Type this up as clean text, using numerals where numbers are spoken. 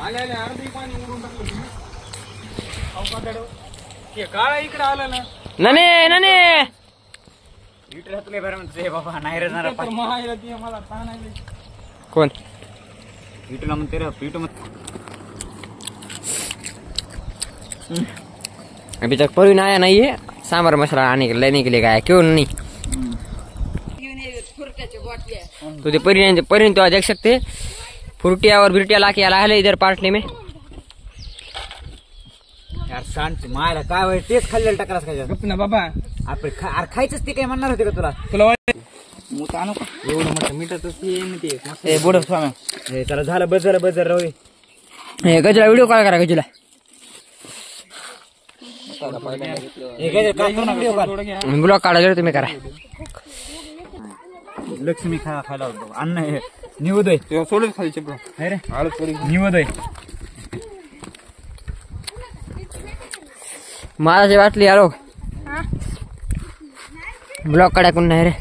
आले आले अर्धी पाणी उडून टाकलं तुम्ही. हे काळा इकडे आलं ना. नने नने लिटर तुले बरं म्हणते बाबा नाही रे जरा तर महायला ती मला ताण आली. कौन पीटूला म्हणते रे पीटू म्हणते. अभी तक परवीन आया नहीं है सांबर मसाला आने के लेने के लिए गया क्यों नहीं तो दे परिन तो देख सकते फ्रूटिया और बिरटिया लाके आला है इधर पार्टली में यार शांत मायला काय होय तेच खाल्लेलं टकरास खायचं. गप्प ना बाबा. आपण अरे खायचंच ते काय म्हणणार होते का तुला. तुला मूत आणू का एवढं मोठं मीठातच ते ए बोड स्वामी हे चला झालं बस राहू दे. हे गजला व्हिडिओ कॉल करा गजला हे काय काय करू नका व्हिडिओ कॉल. ब्लॉग काढा जरा तुम्ही करा. लक्ष्मी खायला होतो अन्न हे निवदय तेव्हा सोडून खायचे ब्रो. अरे आळस सोडून निवदय मला जे वाटली यारो ब्लॉग काढा कोण नाही रे.